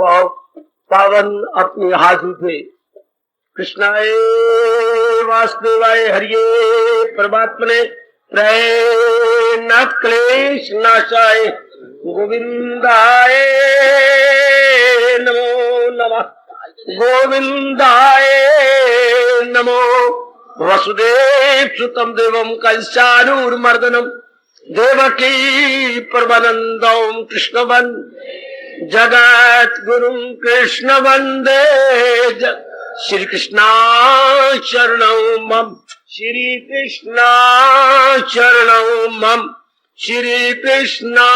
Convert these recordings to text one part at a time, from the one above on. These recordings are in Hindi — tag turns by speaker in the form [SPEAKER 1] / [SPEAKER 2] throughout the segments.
[SPEAKER 1] पावन अपने हाथ उठे। कृष्णाय वासुदेवाय हरिये परमात्मने प्रय न क्लेश नाशाय गोविंदाय नमो नमः। गोविंदाय नमो। वसुदेव सुतम देवम कंसानूरमर्दनम देवकी परमानंदम कृष्ण जगत गुरुम कृष्ण वंदे श्री कृष्णा शरणं मम। श्री कृष्णा शरणं मम। श्री कृष्णा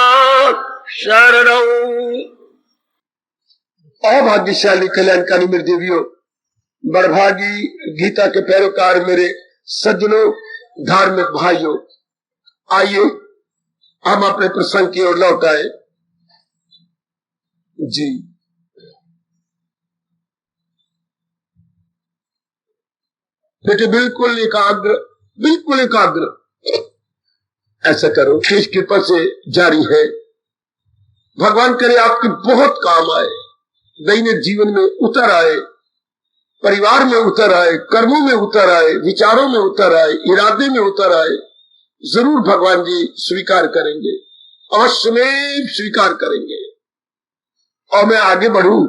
[SPEAKER 1] शरणं।
[SPEAKER 2] अभाग्यशाली कल्याणकारी मेरे देवियों, बड़भागी गीता के पैरोकार मेरे सज्जनों, धार्मिक भाइयों, आइए हम अपने प्रसंग की ओर लौट आए। जी, बेटे बिल्कुल एकाग्र ऐसा करो। शेष कृपा से जारी है। भगवान करे आपके बहुत काम आए, दैनिक जीवन में उतर आए, परिवार में उतर आए, कर्मों में उतर आए, विचारों में उतर आए, इरादे में उतर आए। जरूर भगवान जी स्वीकार करेंगे, अवश्य में स्वीकार करेंगे। और मैं आगे बढ़ूं,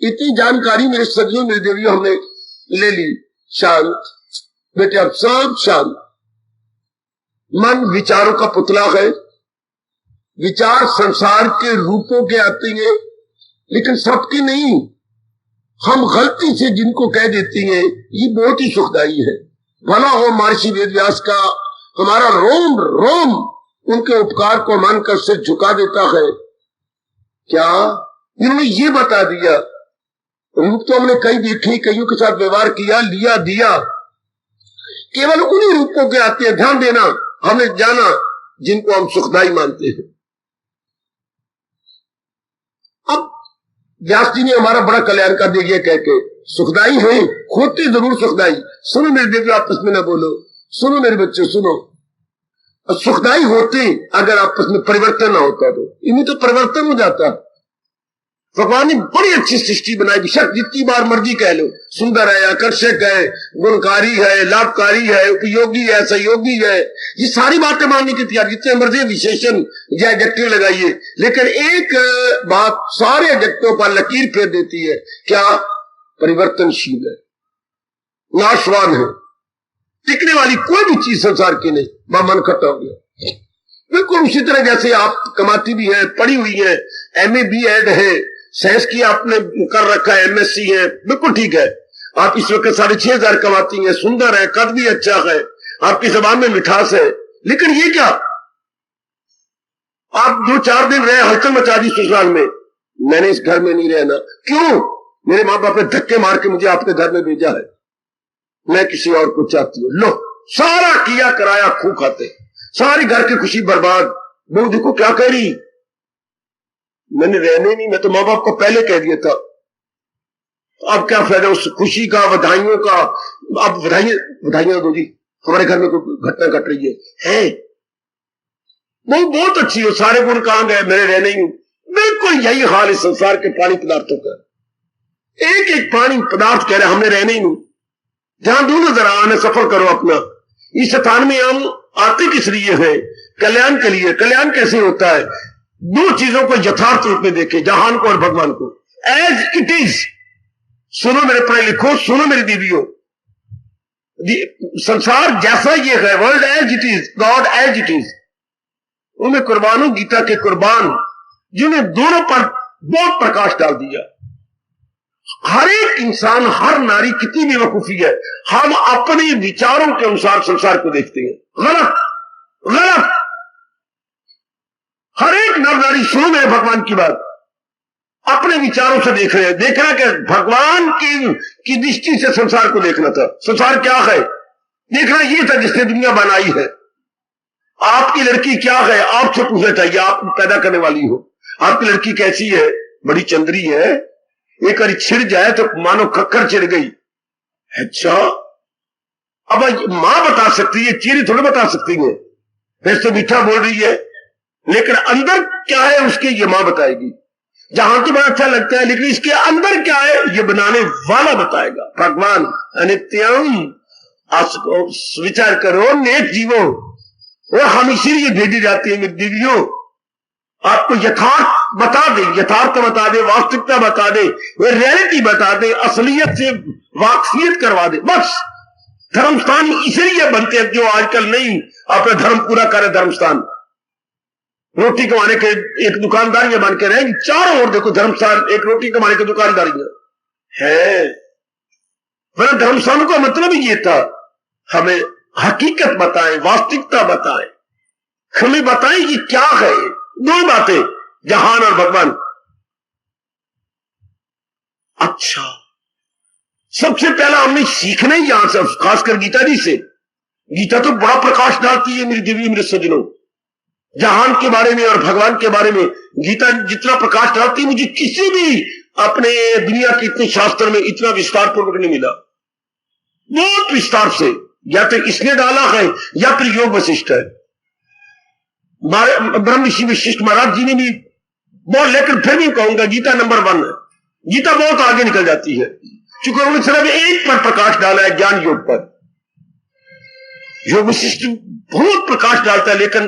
[SPEAKER 2] इतनी जानकारी मेरे सज्जनों मेरे देवियों हमने ले ली। शांत बेटे, अब सब शांत। मन विचारों का पुतला है। विचार संसार के रूपों के आते हैं, लेकिन सबके नहीं। हम गलती से जिनको कह देती हैं, ये बहुत ही सुखदाई है। भला हो महर्षि वेदव्यास का, हमारा रोम रोम उनके उपकार को मानकर सिर झुका देता है। क्या इन्होंने ये बता दिया? रूप तो हमने कई देखे, कईयों के साथ व्यवहार किया, लिया दिया, केवल उन्हीं रूपों के आते हैं। ध्यान देना, हमने जाना जिनको हम सुखदाई मानते हैं। अब व्यास जी ने हमारा बड़ा कल्याण कर दिया कह के, सुखदाई है, होते जरूर सुखदाई। सुनो मेरे देवियों, आपस में न बोलो, सुनो मेरे बच्चों सुनो। सुखदाई होते अगर आपस में परिवर्तन ना होता तो, इन्हीं तो परिवर्तन हो जाता। भगवान ने बड़ी अच्छी सृष्टि बनाई, बेशक जितनी बार मर्जी कह लो, सुंदर है, आकर्षक है, गुणकारी है, लाभकारी है, उपयोगी है, सहयोगी है, ये सारी बातें मानने की तैयार, जितने मर्जी विशेषण या एडजेक्टिव लगाइए। लेकिन एक बात सारे एडजेक्टिव पर लकीर फेर देती है, क्या? परिवर्तनशील है, नाशवान है, टिकने वाली कोई भी चीज संसार की नहीं। मन खट्टा हो गया। बिल्कुल उसी तरह जैसे आप कमाती भी है, पढ़ी हुई है, MA BEd है, साइंस की आपने कर रखा है, MSc है, बिल्कुल ठीक है। आप इस वक्त 6,500 कमाती हैं, सुंदर है, कद भी अच्छा है, आपकी जबान में मिठास है, लेकिन ये क्या? आप 2-4 दिन रहे, हलचल मचा दी ससुराल में, मैंने इस घर में नहीं रहना। क्यों? मेरे माँ बाप ने धक्के मार के मुझे आपके घर में भेजा है, मैं किसी और को चाहती हूँ। लो, सारा किया कराया खूब खाते, सारी घर की खुशी बर्बाद। वो देखो क्या कह रही, मैंने रहने नहीं, मैं तो माँ बाप को पहले कह दिया था। अब क्या फायदा उस खुशी का, बधाइयों का? अब बधाइयां दो जी, हमारे घर में कोई घटना घट रही है वो बहुत अच्छी हो, सारे गुण कहां गए, मेरे रहने ही। बिल्कुल यही हाल इस संसार के प्राणी पदार्थों का। एक एक प्राणी पदार्थ कह रहे हमने रहने ही नहीं। ध्यान दो ना जरा, आने सफर करो अपना। इस स्थान में हम आते किस लिए हैं? कल्याण के लिए। कल्याण कैसे होता है? दो चीजों को यथार्थ रूप में देखे, जहान को और भगवान को, एज इट इज। सुनो मेरे पढ़े लिखो, सुनो मेरी दीदियों, संसार जैसा ये है, world as it is, God as it is. उन्हें कुर्बानों, गीता के कुर्बान, जिन्हें दोनों पर बहुत प्रकाश डाल दिया। हर एक इंसान, हर नारी कितनी बेवकूफी है, हम अपने विचारों के अनुसार संसार को देखते हैं। गलत गलत। हर एक नर नारी, सुनो मेरे भगवान की बात, अपने विचारों से देख रहे हैं। देखना कि भगवान की दृष्टि से संसार को देखना था। संसार क्या है देखना ये था जिसने दुनिया बनाई है। आपकी लड़की क्या है आपसे पूछना चाहिए, आप पैदा करने वाली हो। आपकी लड़की कैसी है? बड़ी चंद्री है, एक बार छिड़ जाए तो मानो खक्कर चिड़ गई। अच्छा, अब मां बता सकती है, चीनी थोड़ी बता सकती है। वैसे तो मीठा बोल रही है, लेकिन अंदर क्या है उसके ये मां बताएगी।
[SPEAKER 1] जहां तो बड़ा अच्छा लगता है, लेकिन इसके अंदर क्या है ये बनाने वाला बताएगा। भगवान अनित्यम, विचार करो, नेक जीवो, और हम इसीलिए भेजी जाती है मेरे देवियों, आपको यथार्थ बता दे, यथार्थ बता दे, वास्तविकता बता दे, वो रियलिटी बता दे, असलियत से वाकफियत करवा दे। बस धर्म स्थान इसलिए बनते हैं जो आजकल नहीं अपना धर्म पूरा करे। धर्म स्थान रोटी कमाने के एक दुकानदारियां बन के रहेंगे, चारों ओर देखो धर्मस्थान एक रोटी कमाने की दुकानदारियां है। वरना धर्मस्थान का मतलब ही ये था, हमें हकीकत बताएं, वास्तविकता बताएं, हमें बताएं कि क्या है। दो बातें, जहान और भगवान। अच्छा, सबसे पहला हमने सीखना ही यहां से, खासकर गीता जी से। गीता तो बड़ा प्रकाश डालती है मेरी देवी, मेरे सज्जनों, जहान के बारे में और भगवान के बारे में। गीता जितना प्रकाश डालती है, मुझे किसी भी अपने दुनिया के इतने शास्त्र में इतना विस्तार पूर्वक नहीं मिला। बहुत विस्तार से, या तो इसने डाला है या फिर योग वशिष्ठ है। ब्रह्म ऋषि वशिष्ठ महाराज जी ने भी बहुत, लेकर फिर भी कहूंगा गीता नंबर 1 है। गीता बहुत आगे निकल जाती है, क्योंकि उन्होंने सिर्फ एक पर प्रकाश डाला है, ज्ञान योग पर। योग वशिष्ठ बहुत प्रकाश डालता है, लेकिन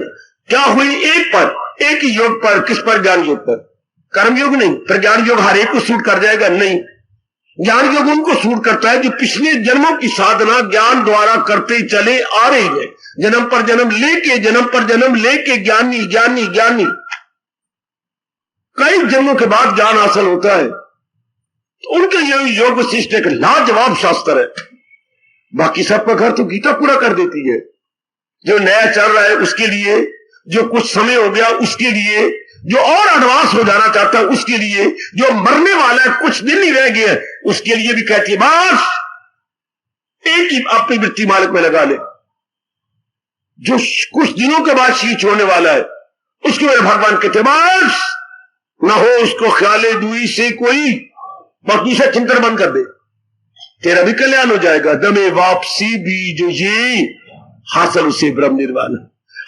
[SPEAKER 1] क्या हुई एक पर, एक ही योग पर। किस पर? ज्ञान योग पर। कर्म योग नहीं, पर ज्ञान योग हर एक को सूट कर जाएगा? नहीं, ज्ञान योग उनको सूट करता है जो पिछले जन्मों की साधना ज्ञान द्वारा करते चले आ रही है, जन्म पर जन्म लेके, जन्म पर जन्म लेके ज्ञानी ज्ञानी ज्ञानी, कई जन्मों के बाद ज्ञान हासिल होता है। तो उनके योग वशिष्ठ एक लाजवाब शास्त्र है। बाकी सब का घर तो गीता पूरा कर देती है। जो नया चल रहा है उसके लिए, जो कुछ समय हो गया उसके लिए, जो और एडवांस हो जाना चाहता है उसके लिए, जो मरने वाला है कुछ दिन ही रह गया उसके लिए भी कहती है बस एक ही अपनी वृत्ति मालिक में लगा ले। जो कुछ दिनों के बाद शीश छोड़ने वाला है उसके मेरे भगवान कहते बस न हो उसको ख्याले दुई से कोई, बाकी से चिंतन बंद कर दे, तेरा भी कल्याण हो जाएगा। दमे वापसी भी जो ये हासिल उसे ब्रह्म निर्वाण।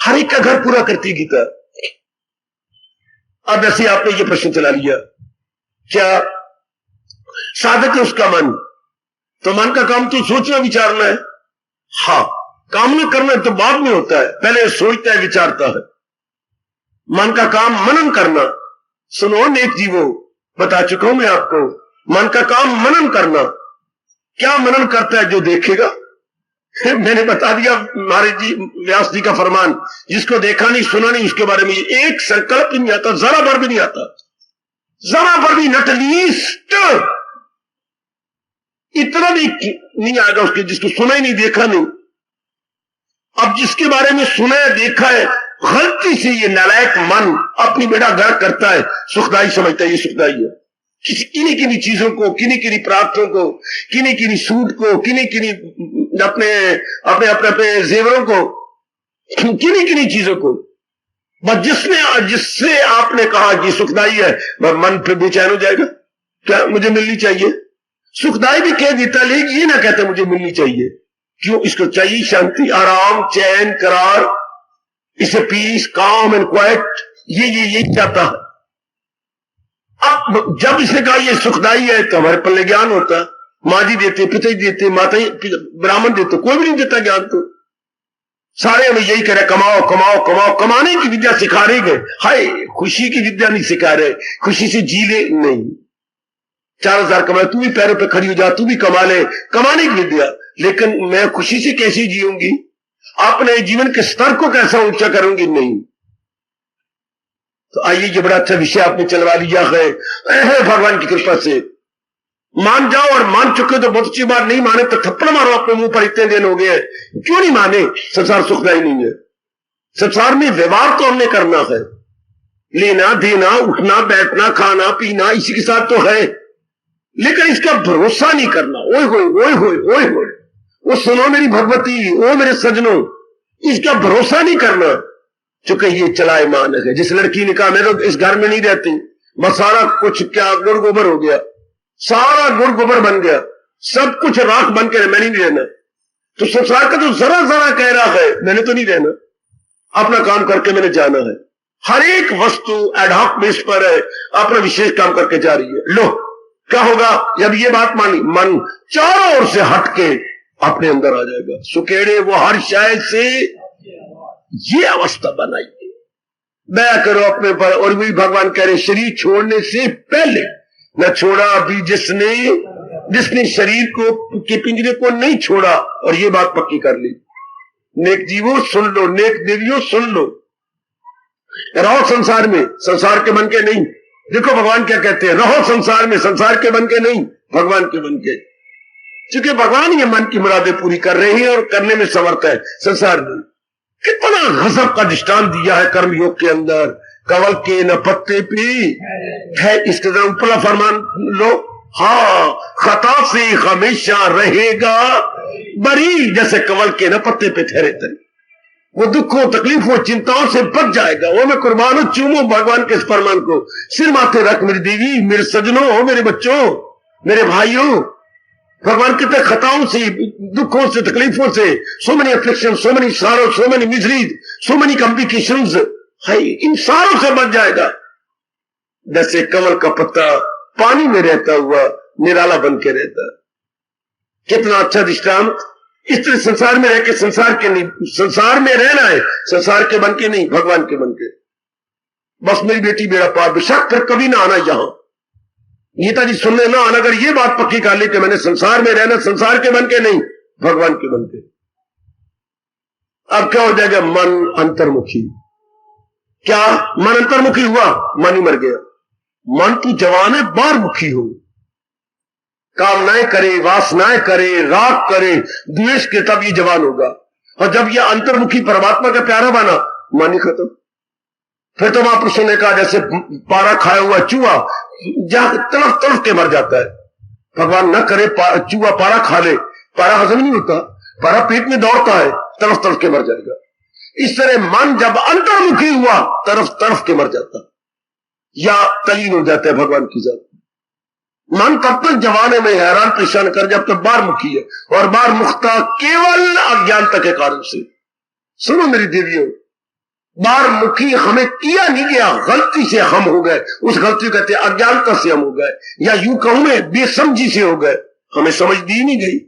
[SPEAKER 1] हर एक का घर पूरा करती गीता। अब ऐसे आपने ये प्रश्न चला लिया, क्या साधक है उसका मन, तो मन का काम तो सोचना विचारना है। हाँ, कामना करना तो बाद में होता है, पहले सोचता है विचारता है। मन का काम मनन करना। सुनो नेक जीवो, बता चुका हूं मैं आपको, मन का काम मनन करना। क्या मनन करता है? जो देखेगा। मैंने बता दिया महाराज जी व्यास जी का फरमान, जिसको देखा नहीं सुना नहीं उसके बारे में एक संकल्प नहीं आता, जरा भर भी नहीं आता, जरा भर भी, नट लीस्ट इतना भी नहीं आएगा उसके, जिसको सुना ही नहीं देखा नहीं। अब जिसके बारे में सुना है देखा है, गलती से ये नालायक मन अपनी बेड़ा गर्क करता है, सुखदाई समझता है ये सुखदाई है। किन्हीं किन्हीं चीजों को, किन्हीं किन्हीं प्राप्तों को, किन्हीं किन्हीं सूट को, किन्हीं किन्हीं अपने अपने अपने अपने जेवरों को, किन्हीं किन्हीं चीजों को, बस जिससे आपने कहा कि सुखदाई है, मन फिर बेचैन हो जाएगा। क्या मुझे मिलनी चाहिए? सुखदाई भी कह देता, लेकिन ये ना कहते मुझे मिलनी चाहिए। क्यों? इसको चाहिए शांति, आराम, चैन, करार, इसे पीस, काम एंड क्वाइट, ये चाहता है। अब जब इसने कहा ये सुखदाई है तो हमारे पल्ले ज्ञान होता। माँ जी देते, पिता जी देते, माता ब्राह्मण देते, कोई भी नहीं देता ज्ञान। तो सारे हमें यही कह रहे, कमाओ कमाओ कमाओ, कमाने की विद्या सिखा रहे गए। हाय, खुशी की विद्या नहीं सिखा रहे, खुशी से जी ले नहीं। 4000 कमाए, तू भी पैरों पे खड़ी हो जा, तू भी कमा ले, कमाने की विद्या। लेकिन मैं खुशी से कैसे जीऊंगी, अपने जीवन के स्तर को कैसा ऊंचा करूंगी? नहीं। तो आइए, ये बड़ा अच्छा विषय आपने चलवा लिया है भगवान की कृपा से। मान जाओ, और मान चुके तो बहुत अच्छी बात, नहीं माने तो थप्पड़ मारो अपने मुंह पर, इतने दिन हो गए। क्यों नहीं माने? संसार सुखदायी नहीं है। संसार में व्यवहार तो हमने करना है, लेना देना, उठना बैठना, खाना पीना, इसी के साथ तो है, लेकिन इसका भरोसा नहीं करना। ओए होए ओए होए ओए होए, वो सुनो मेरी भगवती, ओ मेरे सजनों, इसका भरोसा नहीं करना। चूंकि ये चलायमान है। जिस लड़की ने कहा मैं तो इस घर में नहीं रहती, बस सारा कुछ क्या गुड़ गोबर हो गया, सारा गुड़ गोबर बन गया, सब कुछ राख बन के, मैं नहीं रहना। तो संसार का तो जरा जरा कह रहा है मैंने तो नहीं रहना, अपना काम करके मैंने जाना है। हर एक वस्तु एडहॉक बेस पर है, अपना विशेष काम करके जा रही है। लो क्या होगा जब ये बात मानी, मन चारों ओर से हटके अपने अंदर आ जाएगा। सुकेड़े वो हर शायद से ये अवस्था बनाइए, दया करो अपने पर। और भी भगवान कह रहे शरीर छोड़ने से पहले न छोड़ा अभी जिसने शरीर को के पिंजरे को नहीं छोड़ा। और ये बात पक्की कर ली, नेक जीवो सुन लो, नेक देवियों सुन लो, रहो संसार में, संसार के बन के नहीं। देखो भगवान क्या कहते हैं, रहो संसार में, संसार के बन के नहीं, भगवान के बन के। क्योंकि भगवान ये मन की मुरादें पूरी कर रहे हैं और करने में समर्थ है। संसार में कितना गजब का दृष्टांत दिया है कर्म योग के अंदर। कवल के न पत्ते पे है, इसके जरा ऊपरला फरमान लो, हाँ खता से हमेशा रहेगा बरी, जैसे कवल के न पत्ते पे ठहरे तरी। वो दुखों तकलीफों चिंताओं से बच जाएगा। वो मैं कुर्बान चूमो भगवान के इस फरमान को, सिर माथे रख मेरी देवी, मेरे सजनों, मेरे बच्चों, मेरे भाइयों। भगवान कितने खताओं से, दुखों से, तकलीफों से, so many affliction, so many sorrows, so many miseries, so many complications है, इन सारों से बच जाएगा। जैसे कमल का पत्ता पानी में रहता हुआ निराला बन के रहता। कितना अच्छा दृष्टांत। इस तरह संसार में रह के संसार के नहीं, संसार में रहना है, संसार के बन के नहीं, भगवान के बन के। बस मेरी बेटी बेड़ा पार, बेशक फिर कभी ना आना यहां, गीता जी सुनने ना आना। अगर ये बात पक्की कर ली कि मैंने संसार में रहना, संसार के बन के नहीं, भगवान के बन के। अब क्या हो जाएगा, मन अंतर्मुखी। क्या मन अंतर्मुखी हुआ, मन ही मर गया। मन तू जवान है, बाहरमुखी हो, कामनाएं करे, वासनाएं करे, राग करे, द्वेष के, तब ये जवान होगा। और जब ये अंतर्मुखी परमात्मा का प्यारा बना, मन ही खत्म। फिर तो महापुरुषों ने कहा जैसे पारा खाया हुआ चूहा जहां तड़फ तड़फ के मर जाता है। भगवान न करे चूहा पारा खा ले, पारा हजम नहीं होता, पारा पेट में दौड़ता है, तड़फ तड़फ के मर जाएगा। इस तरह मन जब अंतर्मुखी हुआ, तरफ तरफ के मर जाता या तलीन हो जाता है भगवान की जात। मन तब तक जवाने में हैरान परेशान कर जब तक बाहर मुखी है, और बाहर मुखता केवल अज्ञानता के कारण से। सुनो मेरी देवियों, बाहर मुखी हमें किया नहीं गया, गलती से हम हो गए। उस गलती कहते हैं अज्ञानता से हम हो गए, या यूं कहूं मैं बेसमझी से हो गए। हमें समझ दी नहीं गई,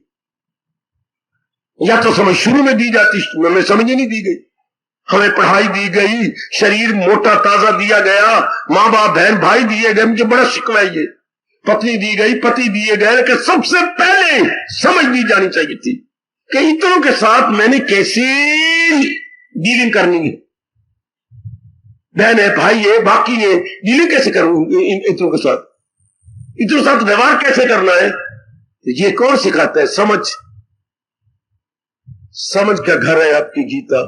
[SPEAKER 1] या तो समझ शुरू में दी जाती, हमें समझ ही नहीं दी गई। हमें पढ़ाई दी गई, शरीर मोटा ताजा दिया गया, माँ बाप बहन भाई दिए गए, मुझे बड़ा शिकवा ये, पत्नी दी गई, पति दिए गए, लेकिन सबसे पहले समझ दी जानी चाहिए थी कि इतनों के साथ मैंने कैसे डीलिंग करनी है। बहन है, भाई है, बाकी है, डीलिंग कैसे करूं इतनों के साथ, इतनों के साथ व्यवहार कैसे करना है, ये कौन सिखाता है? समझ का घर है आपकी गीता,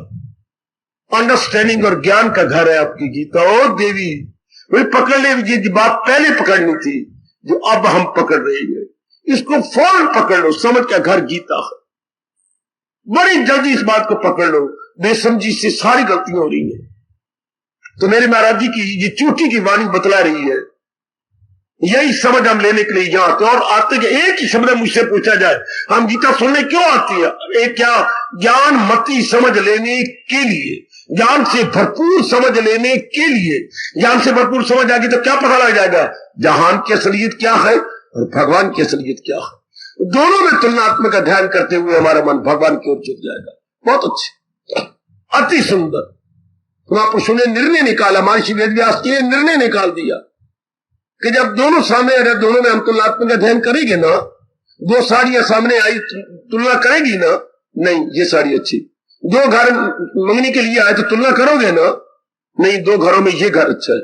[SPEAKER 1] अंडरस्टैंडिंग और ज्ञान का घर है आपकी गीता। ओ देवी, वही पकड़ ले, ये बात पहले पकड़नी थी जो अब हम पकड़ रहे हैं, इसको फौरन पकड़ लो। समझ का घर गीता है, बड़ी जल्दी इस बात को पकड़ लो। बेसमझी से सारी गलतियां हो रही हैं। तो मेरे महाराज जी की ये चूटी की वाणी बतला रही है, यही समझ हम लेने के लिए यहाँ आते। और आते कि एक ही शब्द मुझसे पूछा जाए हम गीता सुनने क्यों आती है, एक क्या ज्ञान मती समझ लेने के लिए, ज्ञान से भरपूर समझ लेने के लिए। ज्ञान से भरपूर समझ आ गई तो क्या पता लग जाएगा, जहान की असलियत क्या है और भगवान की असलियत क्या है। दोनों में तुलनात्मक ध्यान करते हुए हमारा मन भगवान की ओर झुक जाएगा। बहुत अच्छे, अति सुंदर। महापुरुषों ने निर्णय निकाला, महर्षि वेदव्यास जी ने निर्णय निकाल दिया कि जब दोनों सामने, अगर दोनों में हम तुलनात्मक अध्ययन करेंगे ना, दो साड़ियां सामने आई, तुलना करेगी ना, नहीं ये साड़ी अच्छी। दो घर मंगने के लिए आए तो तुलना करोगे ना, नहीं दो घरों में ये घर अच्छा है।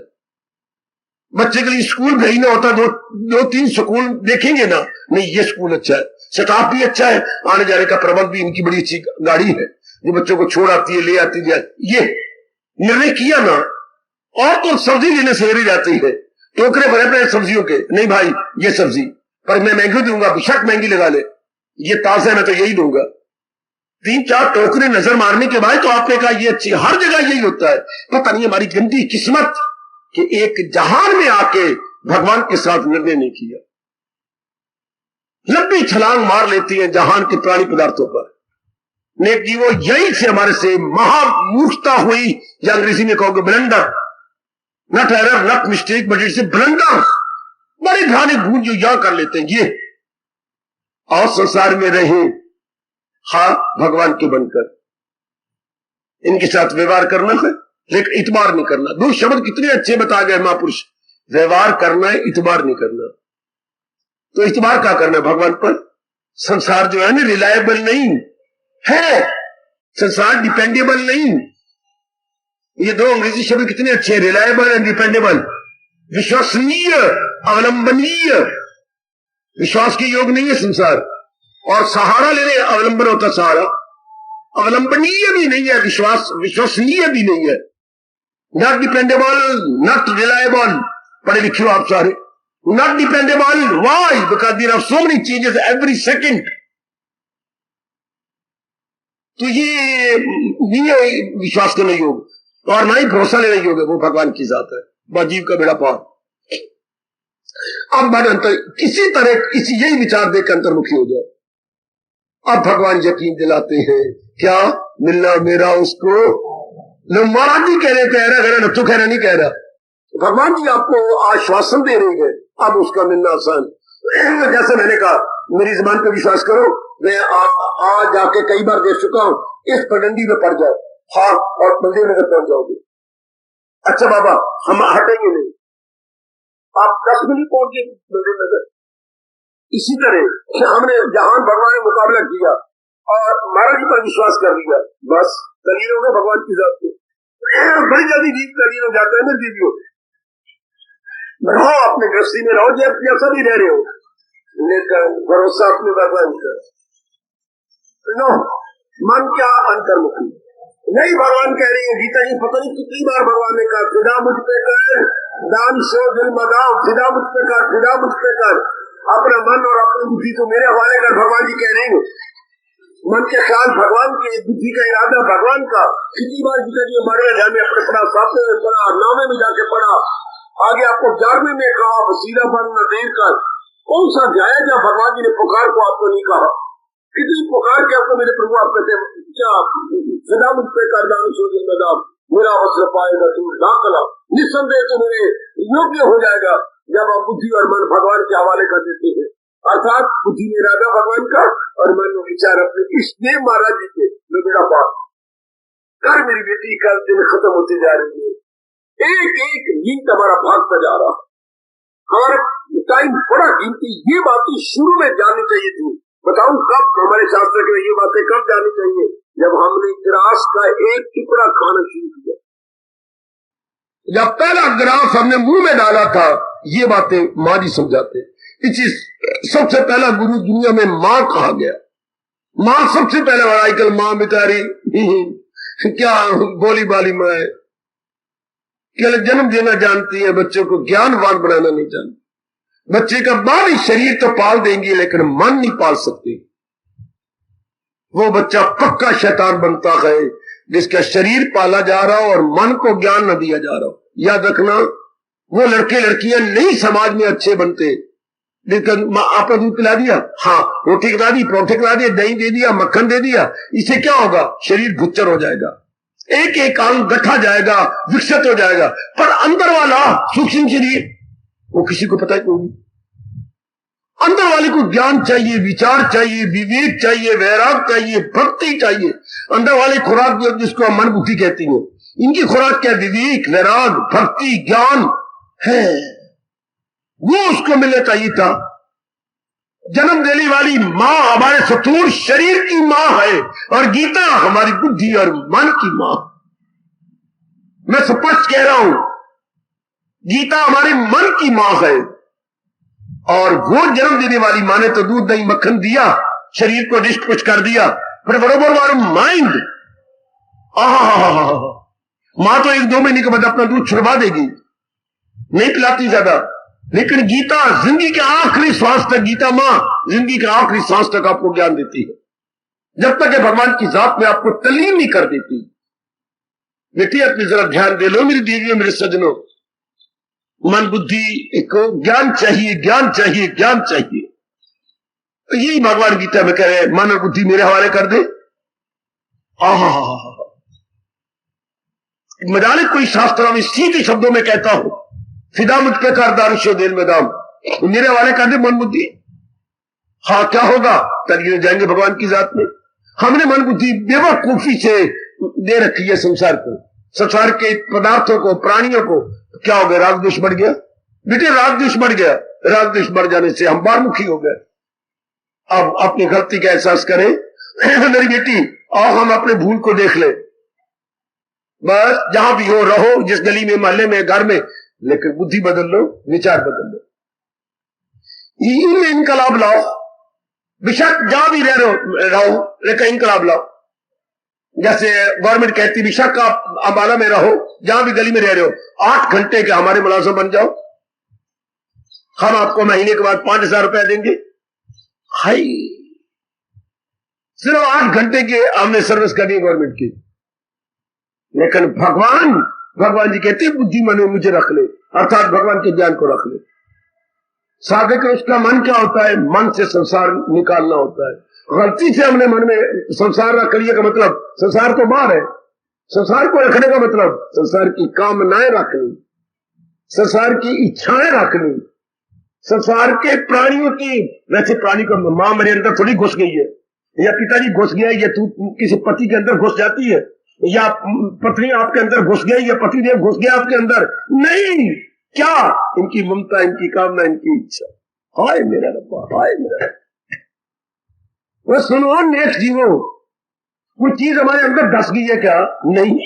[SPEAKER 1] बच्चे के लिए स्कूल भेजना होता, दो तीन स्कूल देखेंगे ना, नहीं ये स्कूल अच्छा है, स्टाफ भी अच्छा है, आने जाने का प्रबंध भी, इनकी बड़ी अच्छी गाड़ी है जो बच्चों को छोड़ आती है, ले आती है। ये निर्णय किया ना। और तो सब्जी लेने से ही जाती है, टोकरे भरे पड़े सब्जियों के, नहीं भाई ये सब्जी पर मैं महंगी दूंगा, बेशक महंगी लगा ले, ये ताजा है मैं तो यही दूंगा। 3-4 टोकरे नजर मारने के बाद तो आपने कहा ये अच्छी। हर जगह यही होता है। पता नहीं हमारी गंदी किस्मत कि एक जहान में आके भगवान के साथ निर्णय नहीं किया। लंबी छलांग मार लेती है जहान के प्राणी पदार्थों पर। नेक जीवो, यही से हमारे से महामूर्खता हुई, या अंग्रेजी में कहोगे blunder, not error, not mistake, but it's a blunder. बड़ी भयानक भूल जो यहां कर लेते हैं ये। और संसार में रहे हाँ भगवान के बनकर, इनके साथ व्यवहार करना है लेकिन इतबार नहीं करना। दो शब्द कितने अच्छे बता गए महापुरुष, व्यवहार करना है, इतबार नहीं करना। तो इतबार क्या करना है भगवान पर। संसार जो है ना रिलायबल नहीं है, संसार डिपेंडेबल नहीं। ये दो अंग्रेजी शब्द कितने अच्छे हैं, रिलायबल एंड डिपेंडेबल। विश्वसनीय, अवलंबनीय, विश्वास के योग नहीं है संसार। और सहारा लेने अवलंबन होता सहारा, अवलंबनीय भी नहीं है विश्वास, विश्वसनीय भी नहीं है। Not dependable, not reliable. पढ़े लिखे हो आप सारे। Not dependable, why? Because there are so many changes every second. तो ये नहीं है विश्वास करने योग और ना ही भरोसा लेने योग है, वो भगवान की जात है। बाजीव का बेड़ा पार। अब मन अंतर किसी तरह किसी यही विचार देकर अंतर्मुखी हो जाए। अब भगवान यकीन दिलाते हैं क्या मिलना मेरा उसको। लोग महाराज जी कह रहे, कह रहा नत्थु कह रहा नहीं कह रहा, भगवान जी आपको आश्वासन दे रहे हैं अब उसका मिलना आसान। जैसे मैंने कहा मेरी जबान पर विश्वास करो, मैं आज जाके कई बार देख चुका हूं, इस पगडंडी में पड़ जाओ हाँ और मंदिर में पहुंच जाओगे। अच्छा बाबा हम हटेंगे नहीं, आप 10 मिनट पहुंच गए मंदिर में। इसी तरह हमने जहां भगवान ने मुकाबला किया और महाराज जी पर विश्वास कर लिया, बस दलील हो गए भगवान की जात पे। बड़ी जल्दी जीत दलील हो जाता है ना दीदियों। रहो अपने गृहस्थी में रहो, जब जैसा भी रह रहे हो, लेकिन भरोसा अपने भगवान का नो। मन क्या अंतर्मुखी नहीं। भगवान कह रही है गीता जी, पता नहीं कितनी बार भगवान ने कहा फिदा मुझ पे कर, दान से दिल मदाओ, फिदा मुझ पे कर, फिदा मुझ पे कर, अपना मन और अपनी बुद्धि को मेरे हवाले कर। भगवान जी कह रहे हैं मन के ख्याल भगवान के, बुद्धि का इरादा भगवान का। कितनी बार गीता जी हमारे ध्यान में अपने पढ़ा, 7वें में पढ़ा, 9वें में जाके पढ़ा, आगे आपको 11वें में कहा वसीला बन नज़ीर कर। कौन सा अध्याय जब भगवान जी ने पुकार को आपको नहीं कहा? कितनी पुकार के आपको मेरे प्रभु आप कहते क्या सदा मुझ पे कर दान सो दिल में दाम, मेरा वस्त्र पाएगा तू ना कला, निस्संदेह तो मेरे योग्य हो जाएगा जब आप बुद्धि और मन भगवान के हवाले कर देते हैं। अर्थात बुद्धि में इरादा भगवान का और मन में विचार अपने। इसलिए महाराज जी के मैं बेड़ा पार कर, मेरी बेटी का दिन खत्म होते जा रही है, एक एक मिनट हमारा भागता जा रहा, हमारा टाइम बड़ा कीमती। ये बातें शुरू में जाननी चाहिए थी। बताऊं कब? हमारे शास्त्र के ये बातें कब जाननी चाहिए? जब हमने ग्रास का एक टुकड़ा खाना शुरू किया, जब पहला ग्रास हमने मुंह में डाला था। ये बातें माँ जी समझाते। सबसे पहला गुरु दुनिया में माँ कहा गया। माँ सबसे पहले, आजकल माँ बेचारी क्या बोली बाली माँ है, केवल जन्म देना जानती है, बच्चों को ज्ञानवान बनाना नहीं जानती। बच्चे का बाहरी शरीर तो पाल देंगी लेकिन मन नहीं पाल सकती। वो बच्चा पक्का शैतान बनता है जिसका शरीर पाला जा रहा हो और मन को ज्ञान न दिया जा रहा हो। याद रखना, वो लड़के लड़कियां नहीं समाज में अच्छे बनते। लेकिन आपने दूध पिला दिया, हाँ रोटी खिला दी, परोठे खिला दिए, दही दे दिया, मक्खन दे दिया, इससे क्या होगा? शरीर गुच्चर हो जाएगा, एक एक अंग गठा जाएगा, विकसित हो जाएगा। पर अंदर वाला सूक्ष्म शरीर वो किसी को पता ही नहीं। अंदर वाले को ज्ञान चाहिए, विचार चाहिए, विवेक चाहिए, वैराग चाहिए, भक्ति चाहिए। अंदर वाले खुराक जिसको हम मन बुद्धि कहती हैं, इनकी खुराक क्या? विवेक, वैराग, भक्ति, ज्ञान है। वो उसको मिलना चाहिए था। जन्म देने वाली माँ हमारे स्थूल शरीर की माँ है और गीता हमारी बुद्धि और मन की माँ। मैं स्पष्ट कह रहा हूं, गीता हमारे मन की माँ है और वो जन्म देने वाली माँ ने तो दूध दही मक्खन दिया, शरीर को डिस्ट पुष्ट कर दिया, पर बरोबर हमारा माइंड, माँ तो 1-2 महीने के बाद अपना दूध छुड़वा देगी, नहीं पिलाती ज्यादा। लेकिन गीता जिंदगी के आखिरी सांस तक, गीता माँ जिंदगी के आखिरी सांस तक आपको ज्ञान देती है, जब तक भगवान की जात में आपको तल्लीन नहीं कर देती। बेटी अपनी जरा ध्यान दे लो मेरी दीदियों, मेरे सजनों, मन बुद्धि को ज्ञान चाहिए, ज्ञान चाहिए, ज्ञान चाहिए। तो यही भगवान गीता में कह रहे हैं, मन और बुद्धि मेरे हवाले कर दे। मजाले कोई शास्त्रा में सीधे शब्दों में कहता हूं, फिदा मुझ पे कारदारिशो दिल में दाम, तो मेरे वाले कहते मन बुद्धि। हाँ क्या होगा, तरीके जाएंगे भगवान की जात में। हमने मन बुद्धि बेवकूफी से दे रखी है संसार को, संसार के पदार्थों को, प्राणियों को। क्या हो गया, राग द्वेष बढ़ गया बेटे, राग द्वेष बढ़ गया। राग द्वेष बढ़ जाने से हम बारमुखी हो गए। अब अपनी गलती का एहसास करें मेरी बेटी, आओ हम अपने भूल को देख ले। बस जहां भी हो रहो, जिस गली में, मोहल्ले में, घर में, लेकिन बुद्धि बदल लो, विचार बदल लो, इनमें इनकलाब लाओ। बेशक जहां भी रहो लेकिन इनकलाब लाओ। जैसे गवर्नमेंट कहती बेशक आप अंबाला में रहो, जहां भी गली में रह रहे हो, 8 घंटे के हमारे मुलाजिम बन जाओ, हम आपको महीने के बाद 5,000 रुपया देंगे। हाय, सिर्फ 8 घंटे के हमने सर्विस करनी है गवर्नमेंट की। लेकिन भगवान जी कहते बुद्धि मन में मुझे रख ले, अर्थात भगवान के ज्ञान को रख ले। साधक उसका मन क्या होता है, मन से संसार निकालना होता है। गलती से हमने मन में संसार रख लिया का मतलब संसार तो बाहर है। संसार को रखने का मतलब संसार की कामनाएं रखनी, संसार की इच्छाएं रखनी, संसार के प्राणियों की। वैसे प्राणी को मां मेरे अंदर थोड़ी घुस गई है, या पिताजी घुस गया, या तू किसी पति के अंदर घुस जाती है, या पत्नी आपके अंदर घुस गई, या पतिदेव घुस गया आपके अंदर। नहीं, क्या इनकी ममता, इनकी कामना, इनकी इच्छा। हाय मेरा रब्बा, हाय मेरा रब्बा। वो सुनो नेक्स्ट जीवो, कोई चीज हमारे अंदर धस गई है क्या? नहीं,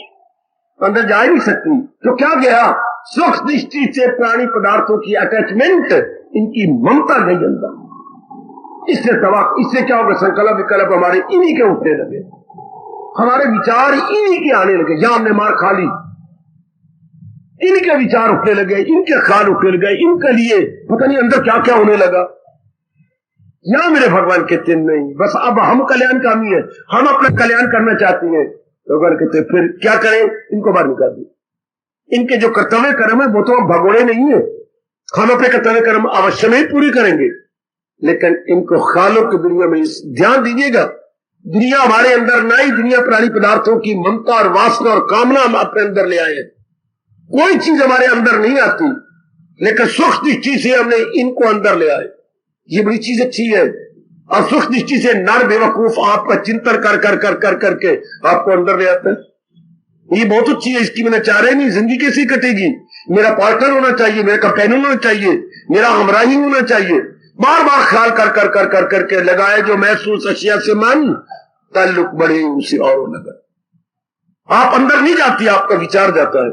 [SPEAKER 1] अंदर जा ही नहीं सकती। तो क्या गया, सुख दृष्टि से प्राणी पदार्थों की अटैचमेंट, इनकी ममता गई अंदर। इससे क्या होगा, संकल्प विकल्प हमारे इन्हीं के उठने लगे, हमारे विचार इन्हीं के आने लगे। जहां हमने मार खा ली, इनके विचार उठने लगे, इनके ख्याल उठने लगे, इनके लिए पता नहीं अंदर क्या क्या होने लगा। या मेरे भगवान कहते नहीं, बस अब हम कल्याणकामी है, हम अपना कल्याण करना चाहते हैं। तो अगर कहते फिर क्या करें, इनको बाहर निकाल दें। इनके जो कर्तव्य कर्म है वो तो हम भगोड़े नहीं है, हम अपने कर्तव्य कर्म अवश्य में पूरी करेंगे। लेकिन इनको ख्यालों की दुनिया में ध्यान दीजिएगा, दुनिया हमारे अंदर नहीं, दुनिया प्राणी पदार्थों की ममता और वासना और कामना हम अपने अंदर ले आए। कोई चीज हमारे अंदर नहीं आती, लेकिन सुख दृष्टि से हमने इनको अंदर ले आए। ये बड़ी चीज अच्छी है। और सुख दृष्टि से नर बेवकूफ आपका चिंतन कर कर कर कर करके आपको अंदर ले आते हैं। ये बहुत अच्छी है, इसकी मैंने चाह रहे नहीं, जिंदगी कैसी कटेगी। मेरा पार्टनर होना चाहिए, मेरा कंपेनियन होना चाहिए, मेरा हमराही होना चाहिए। बार बार ख्याल कर कर कर कर करके लगाए जो महसूस अशिया से मन ताल्लुक बढ़े उसे और लगा। आप अंदर नहीं जाती, आपका विचार जाता है।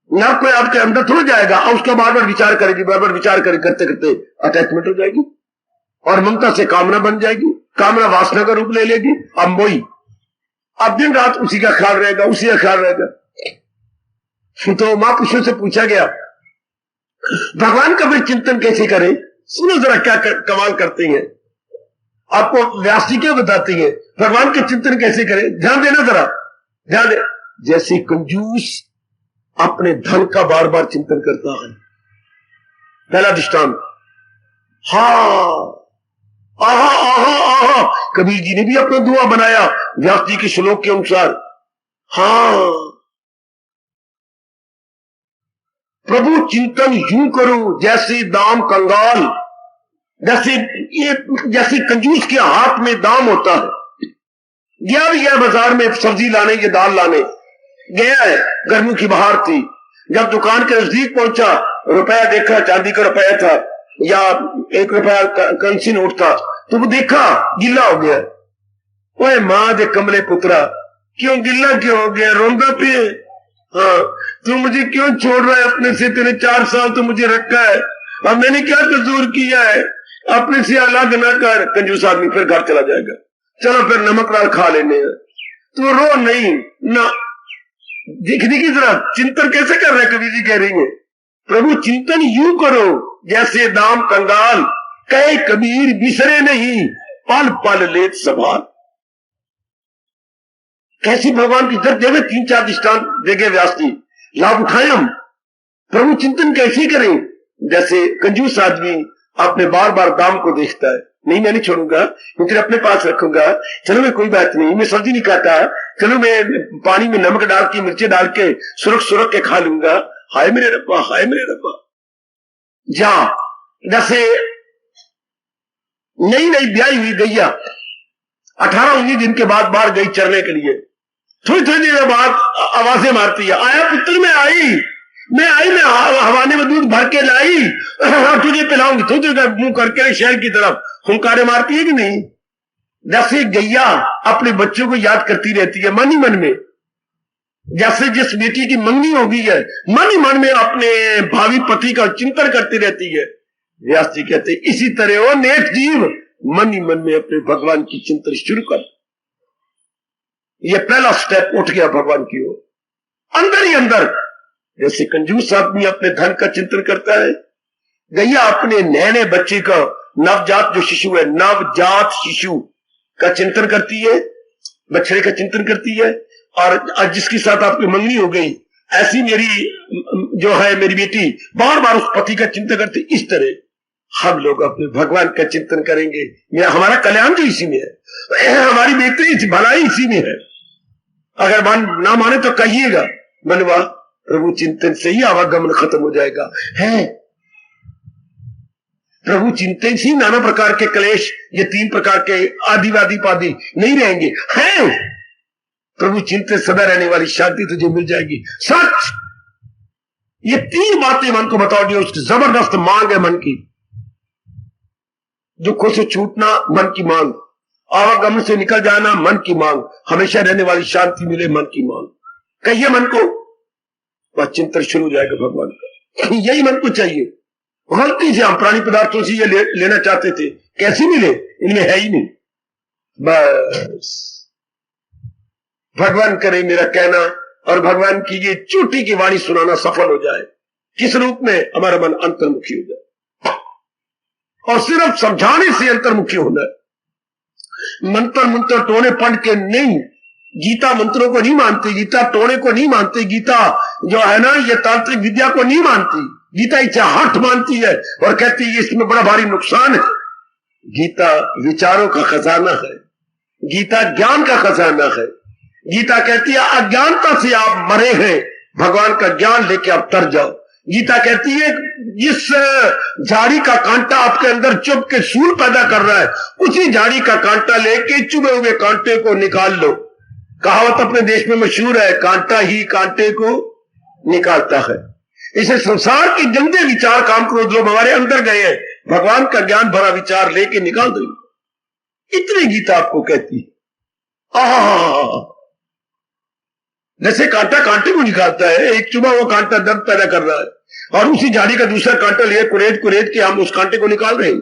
[SPEAKER 1] ना कोई आपके अंदर थोड़ा जाएगा और उसका बार बार विचार करेगी, बार बार विचार करेगी, करते करते अटैचमेंट हो जाएगी और ममता से कामना बन जाएगी, कामना वासना का रूप ले लेगी। अब वही अब दिन रात उसी का ख्याल रहेगा, उसी का ख्याल रहेगा। तो महापुरुषों से पूछा गया भगवान का फिर चिंतन कैसे करें। सुनो जरा क्या कमाल करते हैं, आपको व्यास जी क्या बताती है भगवान के चिंतन कैसे करें। ध्यान देना जरा, ध्यान दे। जैसे कंजूस अपने धन का बार बार चिंतन करता है, पहला दृष्टांत। आहा आहा आहा, कबीर जी ने भी अपना दुआ बनाया व्यास जी के श्लोक के अनुसार। हाँ, प्रभु चिंतन यूं करो जैसे दाम कंगाल, जैसे कंजूस के हाथ में दाम होता है। गया बाजार में सब्जी लाने, ये दाल लाने गया है, गर्मी की बहार थी। जब दुकान के नजदीक पहुंचा, रुपया देखा, चांदी का रुपया था या 1 रुपया करेंसी नोट था, तो वो देखा गिल्ला हो गया। ओए मां दे कमले पुत्रा, क्यों गिल्ला क्यों हो गया, रोंदा पे। हाँ, तू मुझे क्यों छोड़ रहा है अपने से, तेरे 4 साल तो मुझे रखा है, अब मैंने क्या कसूर किया है, अपने से अलग ना कर। कंजूस आदमी फिर घर चला जाएगा, चलो फिर नमक दाल खा लेने हैं। तो रो नहीं ना, देखने की जरा चिंतन कैसे कर रहे, कबीर जी कह रही है प्रभु चिंतन यूं करो जैसे दाम कंगाल, कहे कबीर बिसरे नहीं पल पल लेत संभाल। कैसी भगवान की इज्जत देवे, 3-4 दृष्टांत देगे व्यास जी, लाभ उठाए हम। प्रभु चिंतन कैसे करें, जैसे कंजूस आदमी अपने बार बार दाम को देखता है, नहीं मैं नहीं छोड़ूंगा, मैं तेरे अपने पास रखूंगा। चलो मैं कोई बात नहीं, मैं सब्जी नहीं खाता, चलो मैं पानी में नमक डाल के मिर्ची डाल के सुरख सुरख के खा लूंगा। हाय मेरे रब्बा, हाय मेरे रब्बा। जा जैसे नई नई ब्याही हुई गैया 18-19 दिन के बाद बाहर गई चरने के लिए, थोड़ी थोड़ी देर बाद आवाजें मारती है, आया पुत्र मैं आई, मैं हवाने में दूध भर के लाई, तुझे पिलाऊंगी। तुझे मुंह करके शहर की तरफ हुंकारे मारती है कि नहीं। जैसे गैया अपने बच्चों को याद करती रहती है मन ही मन में, जैसे जिस बेटी की मंगनी हो गई है मन ही मन में अपने भावी पति का चिंतन करती रहती है। व्यास जी कहते इसी तरह वो नेक जीव मन ही मन में अपने भगवान की चिंतन शुरू कर। यह पहला स्टेप उठ गया भगवान की ओर, अंदर ही अंदर। जैसे कंजूस आदमी अपने धन का चिंतन करता है, गैया अपने नए बच्चे का, नवजात जो शिशु है, नवजात शिशु का चिंतन करती है, बछड़े का चिंतन करती है। और जिसके साथ आपकी मंगनी हो गई, ऐसी मेरी जो है मेरी बेटी बार बार उस पति का चिंतन करती। इस तरह हम लोग अपने भगवान का चिंतन करेंगे, हमारा कल्याण जो इसी में है, हमारी बेहतरी भलाई इसी में है। अगर ना माने तो कहिएगा, मनवा प्रभु चिंतन से ही आवागमन खत्म हो जाएगा। है प्रभु चिंतन से ही नाना प्रकार के क्लेश, ये 3 प्रकार के आदिवादी पादी नहीं रहेंगे। है प्रभु चिंतन सदा रहने वाली शांति तुझे मिल जाएगी। सच ये 3 बातें मन को बताओ जो उसकी जबरदस्त मांग है मन की। दुखों से छूटना मन की मांग, आवागमन से निकल जाना मन की मांग, हमेशा रहने वाली शांति मिले मन की मांग। कहिए मन को, वह चिंतन शुरू हो जाएगा भगवान का। यही मन को चाहिए। गलती से हम प्राणी पदार्थों से ये लेना चाहते थे, कैसे मिले, इनमें है ही नहीं। बस भगवान करे मेरा कहना और भगवान की ये चोटी की वाणी सुनाना सफल हो जाए। किस रूप में? हमारा मन अंतर्मुखी हो जाए, और सिर्फ समझाने से अंतर्मुखी होना है। मंत्र मंत्र टोने पढ़ के नहीं, गीता मंत्रों को नहीं मानती, गीता टोने को नहीं मानती, गीता जो है ना ये तांत्रिक विद्या को नहीं मानती। गीता इच्छा हठ मानती है और कहती है इसमें बड़ा भारी नुकसान है। गीता विचारों का खजाना है, गीता ज्ञान का खजाना है। गीता कहती है अज्ञानता से आप मरे हैं, भगवान का ज्ञान लेके आप तर जाओ। गीता कहती है जिस झाड़ी का कांटा आपके अंदर चुभ के सूल पैदा कर रहा है, उसी झाड़ी का कांटा लेके चुभे हुए कांटे को निकाल लो। कहावत अपने देश में मशहूर है, कांटा ही कांटे को निकालता है। इसे संसार के गंदे विचार काम क्रोध लोग हमारे अंदर गए हैं, भगवान का ज्ञान भरा विचार लेके निकाल दो। इतनी गीता आपको कहती है। जैसे कांटा कांटे को निकालता है, एक चुभा हुआ कांटा दर्द पैदा कर रहा है, और उसी झाड़ी का दूसरा कांटा लिए कुरेद कुरेद के हम उस कांटे को निकाल रहे हैं।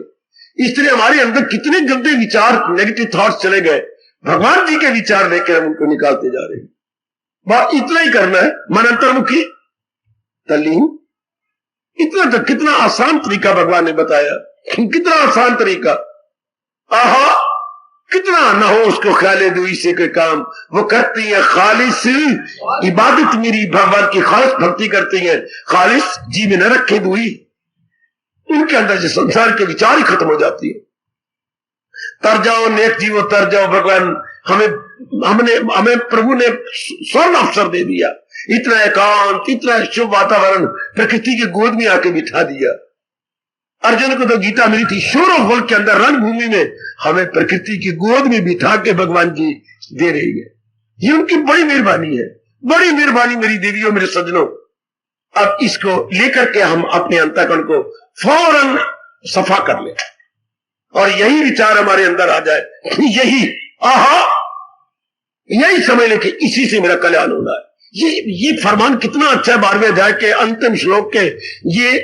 [SPEAKER 1] इस तरह हमारे अंदर कितने गंदे विचार, नेगेटिव थॉट्स चले गए, भगवान जी के विचार लेकर हम उनको निकालते जा रहे हैं। बस इतना ही करना है, मन अंतर्मुखी तल्लीन। इतना तो कितना आसान तरीका भगवान ने बताया, कितना आसान तरीका। आहा कितना ना हो उसको ख्याले दुई से कोई काम, वो करती है खालिस इबादत, मेरी भगवान की खालिस भक्ति करती है, खालिस जी में न रखे दुई। उनके अंदर जो संसार के विचार ही खत्म हो जाती है। तर जाओ नेक जीवो तर जाओ। भगवान हमें प्रभु ने स्वर्ण अवसर दे दिया, इतना एकांत, इतना शुभ वातावरण, प्रकृति की गोद में आके बिठा दिया। अर्जुन को तो गीता मिली थी शोर गोल के अंदर, रणभूमि में, हमें प्रकृति की गोद में बिठा के भगवान जी दे रही है। ये उनकी बड़ी मेहरबानी है, बड़ी मेहरबानी मेरी देवियों, मेरे सज्जनों। अब इसको लेकर के हम अपने अंतःकरण को फौरन सफा कर ले और यही विचार हमारे अंदर आ जाए, यही समझ ले कि इसी से मेरा कल्याण होना है। ये फरमान कितना अच्छा है। 12वें अध्याय के अंतिम श्लोक के, ये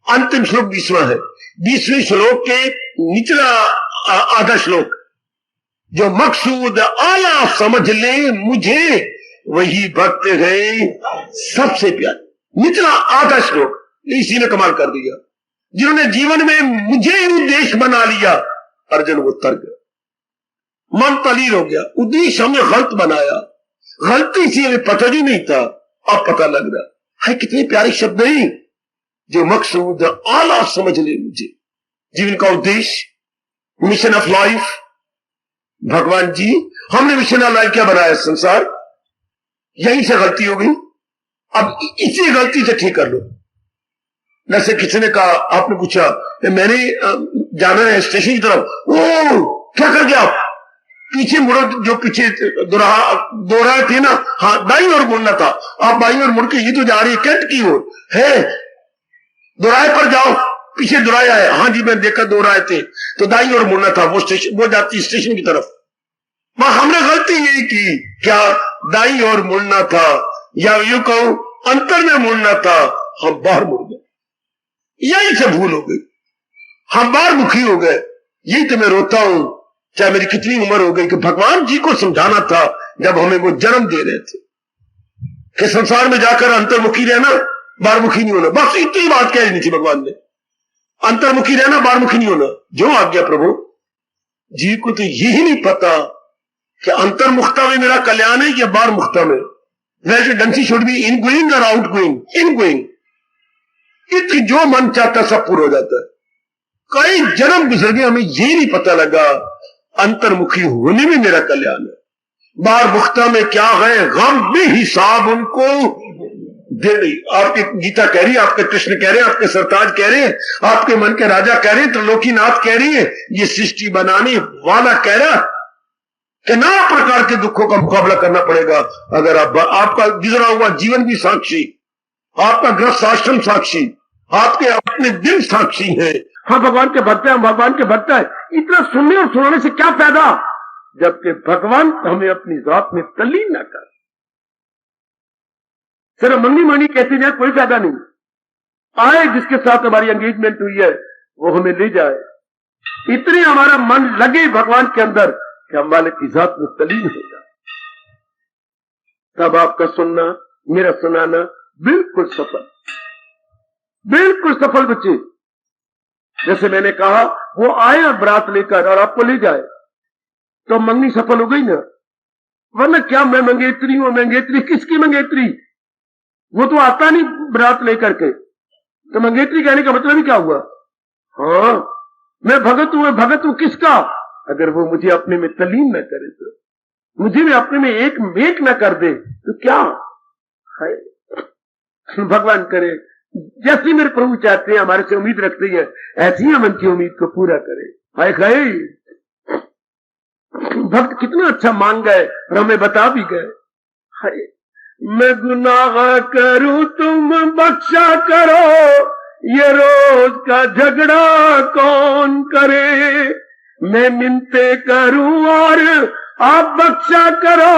[SPEAKER 1] अंतिम श्लोक 20वां है। 20वें श्लोक के निचला आधा श्लोक, जो मकसूद आला समझ ले मुझे वही भक्त है सबसे प्यारे। निचला आधा श्लोक इसी ने कमाल कर दिया। जिन्होंने जीवन में मुझे ही उद्देश्य बना लिया, अर्जुन वो तर गया, मन तलीर हो गया। उद्देश्य हमने गलत बनाया, गलती से हमें पता ही नहीं था, अब पता लग रहा है। कितने प्यारे शब्द नहीं, जो मकसूद आला समझ ले मुझे, जीवन का उद्देश्य मिशन ऑफ लाइफ। भगवान जी हमने मिशन ऑफ लाइफ क्या बनाया संसार, यहीं से गलती हो गई, अब इसी गलती से ठीक कर लो। जैसे किसी ने कहा, आपने पूछा मैंने जाना है स्टेशन की तरफ, ओ क्या कर गया आप, पीछे मुड़ो, जो पीछे दोराहे थे ना, हाँ दाईं ओर मुड़ना था, आप बाईं ओर मुड़ के ये तो जा रही है कैंट की ओर है, दोराहे पर जाओ, पीछे दोराया है, हाँ जी मैंने देखा दोराहे थे, तो दाईं ओर मुड़ना था, वो स्टेशन, वो जाती स्टेशन की तरफ। हमने गलती यही की, क्या दाईं ओर मुड़ना था, या यूं कहूं अंतर में मुड़ना था, हम बाहर मुड़ गए, यही से भूल हो गई, हम बाहर मुखी हो गए। यही तो मैं रोता हूं, चाहे मेरी कितनी उम्र हो गई, कि भगवान जी को समझाना था जब हमें वो जन्म दे रहे थे कि संसार में जाकर अंतर्मुखी रहना, बाहरमुखी नहीं होना, बस इतनी बात कह नहीं थी भगवान ने, अंतर्मुखी रहना, बाहरमुखी नहीं होना। जो आज्ञा प्रभु जी को तो यही नहीं पता कि अंतर्मुखता में मेरा कल्याण है या बाहरमुखता में, residency should be in going और आउट गोइंग, इन गोइंग, इतनी जो मन चाहता सब पूरा हो जाता है। कई जन्म गुजर गए, हमें यही नहीं पता लगा अंतर्मुखी होने में मेरा कल्याण है, बाहर मुख्ता में क्या है, गम भी हिसाब उनको दे रही। आपकी गीता कह रही है, आपके कृष्ण कह रहे हैं, आपके सरताज कह रहे हैं, आपके मन के राजा कह रहे हैं, त्रिलोकीनाथ कह रही है, ये सृष्टि बनाने वाला कह रहा कि नाना प्रकार के दुखों का मुकाबला करना पड़ेगा। अगर आपका गुजरा हुआ जीवन भी साक्षी, आपका गृहस्थ आश्रम साक्षी, आपके अपने दिल साक्षी है। हाँ भगवान के भक्त है, हम भगवान के भक्त है, इतना सुनने और सुनाने से क्या फायदा, जबकि भगवान हमें अपनी जात में तल्लीन न कर। सिर्फ मंगी मनी कहते जाए कोई फायदा नहीं, आए जिसके साथ हमारी एंगेजमेंट हुई है वो हमें ले जाए, इतने हमारा मन लगे भगवान के अंदर कि हम मालिक की जात में तल्लीन हो जाए, तब आपका सुनना, मेरा सुनाना बिल्कुल सफल, बिल्कुल सफल बच्चे। जैसे मैंने कहा, वो आए बारात लेकर और आपको ले जाए तो मंगनी सफल हो गई ना, वरना क्या मैं मंगेतरी हूं, मंगेतरी किसकी मंगेतरी, वो तो आता नहीं बारात लेकर के, तो मंगेतरी कहने का मतलब ही क्या हुआ। हाँ मैं भगत हूं, भगत हूं किसका, अगर वो मुझे अपने में तल्लीन न करे, तो मुझे भी अपने में एक न कर दे तो क्या है। भगवान करे जैसी मेरे प्रभु चाहते हैं, हमारे से उम्मीद रखते हैं, ऐसी हम उनकी उम्मीद को पूरा करें। हाय खाए भक्त कितना अच्छा मांग गए और हमें बता भी गए। हाय मैं गुनाह करूं तुम बख्शा करो, ये रोज का झगड़ा कौन करे, मैं मिन्नते करूं और आप बख्शा करो,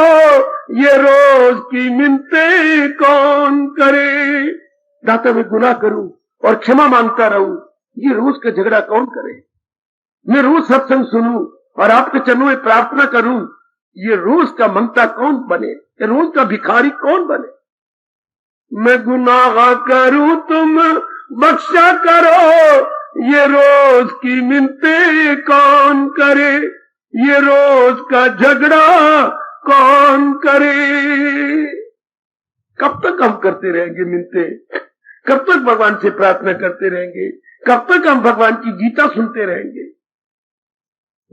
[SPEAKER 1] ये रोज की मिन्नते कौन करे। दाता मैं गुनाह करूं और क्षमा मांगता रहूं, ये रोज का झगड़ा कौन करे, मैं रोज सत्संग सुनूं और आपके चरणों में प्रार्थना करूं, ये रोज का मंगता कौन बने, ये रोज का भिखारी कौन बने। मैं गुनाह करूं तुम बख्शा करो, ये रोज की मिन्नते कौन करे, ये रोज का झगड़ा कौन करे। कब तक हम करते रहेंगे मिन्नते, कब तक भगवान से प्रार्थना करते रहेंगे, कब तक हम भगवान की गीता सुनते रहेंगे।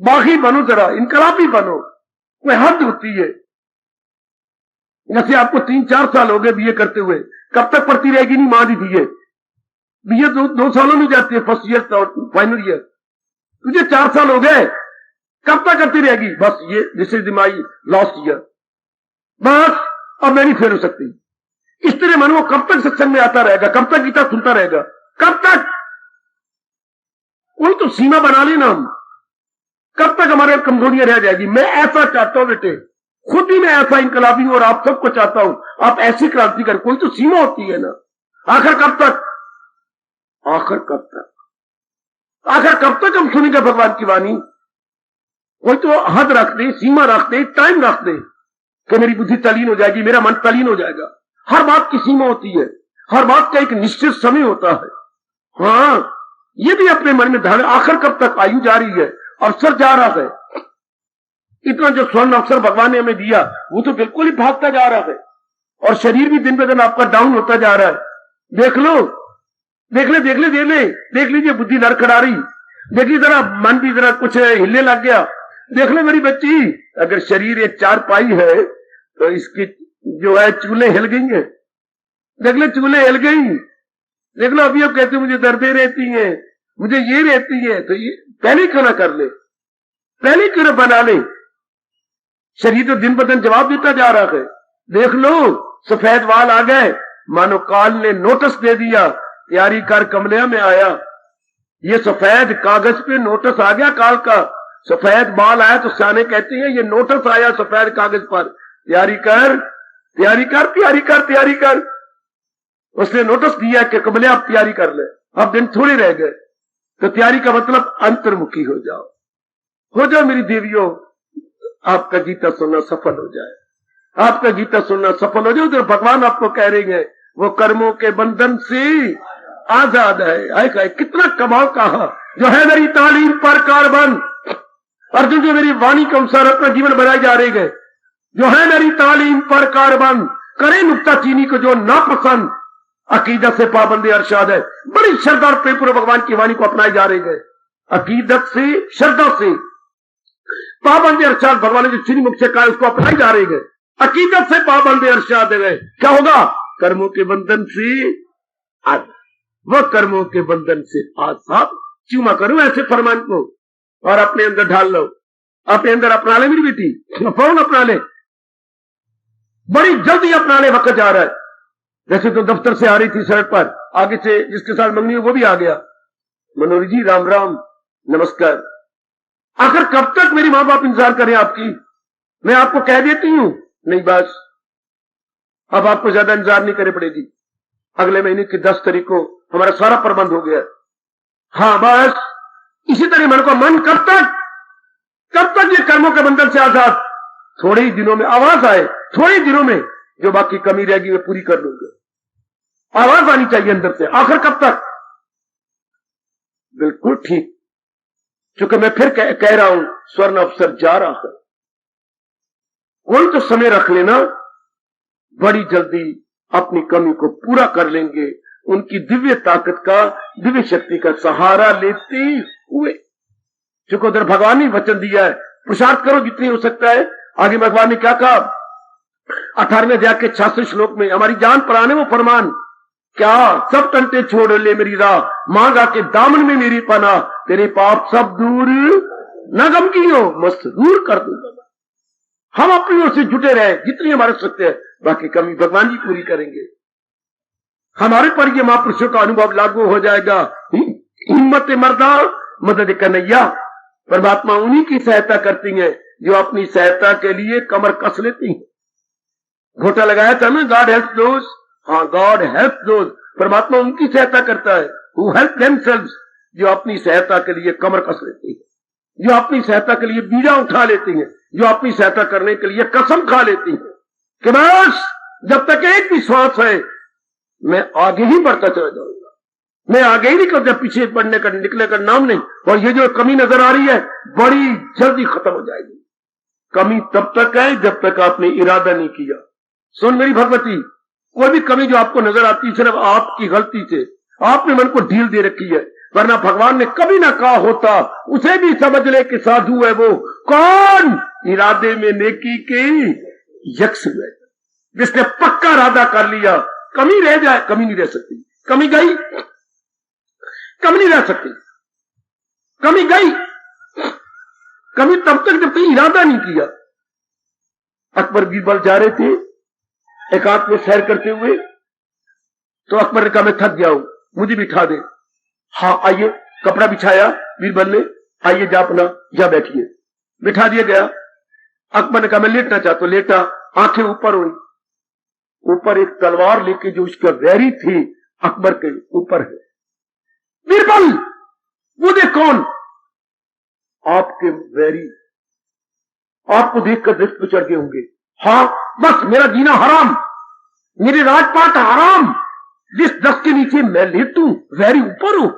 [SPEAKER 1] बागी बनो, जरा इनकलाबी बनो, कोई हद होती है। जैसे आपको 3-4 साल हो गए बीए करते हुए, कब तक पढ़ती रहेगी नहीं मां दी बीए, बीए 2 सालों में जाती है, फर्स्ट ईयर और फाइनल ईयर, तुझे 4 साल हो गए, कब तक करती रहेगी, बस ये this is my last year, बस अब मैं नहीं फेल हो सकती। इस तरह मन वो कब तक सत्संग में आता रहेगा, कब तक गीता सुनता रहेगा, कब तक, कोई तो सीमा बना लेना हम, कब तक हमारे कमजोरियां रह जाएगी। मैं ऐसा चाहता हूं बेटे, खुद ही मैं ऐसा इनकलाबी हूं और आप सबको चाहता हूं, आप ऐसी क्रांति कर, कोई तो सीमा होती है ना। आखिर कब तक, आखिर कब तक, आखिर कब तक हम सुनेंगे भगवान की वाणी। कोई तो हद रख दे, सीमा रख दे, टाइम रख दे कि मेरी बुद्धि तलीन हो जाएगी, मेरा मन तलीन हो जाएगा। हर बात की सीमा होती है, हर बात का एक निश्चित समय होता है। हाँ ये भी अपने मन में धारण, आखिर कब तक, आयु जा रही है, अवसर जा रहा है, इतना जो स्वर्ण अवसर भगवान ने हमें दिया वो तो बिल्कुल ही भागता जा रहा है, और शरीर भी दिन ब दिन आपका डाउन होता जा रहा है। देख लो, देख लीजिए बुद्धि लड़खड़ा रही, देखिए जरा मन भी जरा कुछ हिलने लग गया। देख लो मेरी बच्ची, अगर शरीर एक चारपाई है तो इसकी जो है चूल्हे हिल गई हैं। देख लो चूल्हे हिल गई। देख लो अभी अब कहते मुझे दर्दें रहती हैं, मुझे ये रहती है, तो ये पहले क्यों ना कर ले, पहले क्यों ना बना ले। शरीर तो दिन ब दिन जवाब देता जा रहा है। देख लो सफेद वाल आ गए, मानो काल ने नोटिस दे दिया, तैयारी कर कमलिया में आया। ये सफेद कागज पे नोटिस आ गया काल का। सफेद बाल आया तो सियाने कहते हैं ये नोटिस आया सफेद कागज पर, तैयारी कर तैयारी कर तैयारी कर तैयारी कर। उसने नोटिस दिया कि कमलिया आप तैयारी कर ले, अब दिन थोड़े रह गए। तो तैयारी का मतलब अंतर्मुखी हो जाओ मेरी देवियों, आपका गीता सुनना सफल हो जाए, आपका गीता सुनना सफल हो जाए। उधर भगवान आपको कह रहे हैं वो कर्मों के बंधन से आजाद है। आए कितना कमाल कहा, जो है मेरी तालीम पर कारबंद। अर्जुन जो मेरी वाणी के अनुसार अपना जीवन बनाए जा रहे हैं, जो है मेरी तालीम पर कारबंद, करे नुक्ता चीनी को जो नापसंद, अकीदत से पाबंदी अरशाद है। बड़ी श्रद्धा और प्रेम पूर्वक भगवान की वाणी को अपनाए जा रहे हैं। अकीदत से श्रद्धा से पाबंदी अरशाद, भगवान ने जो चीनी मुख से कहा उसको अपनाए जा रहे हैं। अकीदत से पाबंदी अरशाद है। क्या होगा? कर्मों के बंधन से आज, वह कर्मों के बंधन से आजाद। चूमा करो ऐसे फरमान को और अपने अंदर ढाल लो, अपने अंदर अपना ले मेरी बेटी, फौरन अपना ले, बड़ी जल्दी अपना ले। वक्त जा रहा है। जैसे तो दफ्तर से आ रही थी सड़क पर, आगे से जिसके साथ मंगनी हो वो भी आ गया। मनोहर जी राम राम नमस्कार। आखिर कब तक मेरी मां बाप इंतजार करें आपकी? मैं आपको कह देती हूं, नहीं बस अब आपको ज्यादा इंतजार नहीं करनी पड़ेगी। अगले महीने की 10 तारीख को हमारा सारा प्रबंध हो गया। हाँ बस इसी तरह मन को मन कब तक ये कर्मों के बंधन से आजाद। थोड़े ही दिनों में आवाज आए, थोड़े ही दिनों में जो बाकी कमी रहेगी मैं पूरी कर लूंगा। आवाज आनी चाहिए अंदर से। आखिर कब तक? बिल्कुल ठीक, क्योंकि मैं फिर कह रहा हूं स्वर्ण अवसर जा रहा है। कोई तो समय रख लेना, बड़ी जल्दी अपनी कमी को पूरा कर लेंगे। उनकी दिव्य ताकत का, दिव्य शक्ति का सहारा लेते हुए, क्योंकि उधर भगवान ने वचन दिया है पुरुषार्थ करो जितनी हो सकता है। आगे भगवान ने क्या कहा 18वें अध्याय के 66 श्लोक में, हमारी जान प्राण है वो फरमान, क्या सब टंटे छोड़ ले मेरी राह, मांगा के दामन में मेरी पना, तेरे पाप सब दूर न गम की हो मस्त दूर कर दूंगा। हम अपनी ओर से जुटे रहे जितनी हमारे सकते हैं, बाकी कमी भगवान जी पूरी करेंगे। हमारे पर ये महापुरुषों का अनुभव लागू हो जाएगा। हिम्मत मर्दा मदद कन्हैया, परमात्मा उन्हीं की सहायता करती है जो अपनी सहायता के लिए कमर कस लेती है। घोटा लगाया था ना, गॉड हेल्प दोज, हाँ गॉड हेल्प दोज, परमात्मा उनकी सहायता करता है हु हेल्प देमसेल्व्स, जो अपनी सहायता के लिए कमर कस लेती है, जो अपनी सहायता के लिए बीजा उठा लेती है, जो अपनी सहायता करने के लिए कसम खा लेती है कि बस जब तक एक भी श्वास है मैं आगे ही बढ़ता चला जाऊंगा, मैं आगे ही निकल, जब पीछे बढ़ने का निकले का नाम नहीं। और ये जो कमी नजर आ रही है बड़ी जल्दी खत्म हो जाएगी। कमी तब तक है जब तक आपने इरादा नहीं किया। सुन मेरी भगवती, कोई भी कमी जो आपको नजर आती है सिर्फ आपकी गलती से, आपने मन को ढील दे रखी है, वरना भगवान ने कभी ना कहा होता उसे भी समझ ले कि साधु है वो कौन, इरादे में नेकी के यक्ष है, जिसने पक्का इरादा कर लिया। कमी रह जाए, कमी नहीं रह सकती, कमी गई, कमी नहीं रह सकती, कमी गई, कमी तब तक जब तक इरादा नहीं किया। अकबर बीरबल जा रहे थे एकांत में सैर करते हुए, तो अकबर ने कहा मैं थक गया हूं, मुझे बिठा दे। हाँ आइए, कपड़ा बिछाया बीरबल ने, आइए जा अपना जा बैठिए, बिठा दिया गया। अकबर ने कहा मैं लेटना चाहता हूं, लेटा, आंखें ऊपर हुई, ऊपर एक तलवार लेके जो उसका वैरी थी अकबर के ऊपर है। बीरबल वो देख कौन? आपके वैरी, आपको देखकर दृष्टि पे चढ़ गए होंगे। हाँ बस मेरा जीना हराम, मेरे राजपाट हराम, जिस दस के नीचे मैं लेटूं वैरी ऊपर हूं।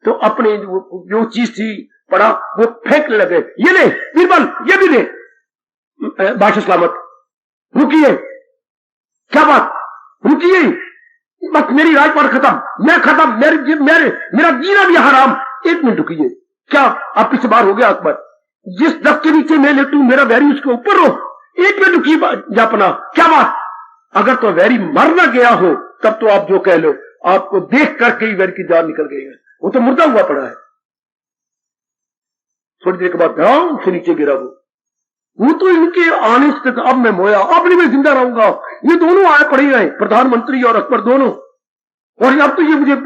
[SPEAKER 1] तो अपने जो चीज थी पड़ा वो फेंकने लगे। ये ले बीरबल, ये भी ले। बादशाह सलामत, रुकिए, क्या बात, रुकिए, बस मेरी राजपाट खत्म, मैं खत्म, मेरा जीना भी हराम। 1 मिनट रुकिए, क्या आप पीछे बार हो गया अकबर? जिस दस के नीचे मैं लेटू मेरा वैरी उसके ऊपर हो। 1 मिनट रुकिए जापना, क्या बात? अगर तो वैरी मर न गया हो तब तो आप जो कह लो, आपको देख करके ही वैरी की जान निकल गई है, वो तो मुर्दा हुआ पड़ा है। थोड़ी देर के बाद ध्यान से नीचे गिरा वो तो इनके आने से तक अब मैं मोया, अब नहीं मैं जिंदा रहूंगा। ये दोनों आए पड़े हैं, प्रधानमंत्री और अकबर दोनों, और अब तो ये मुझे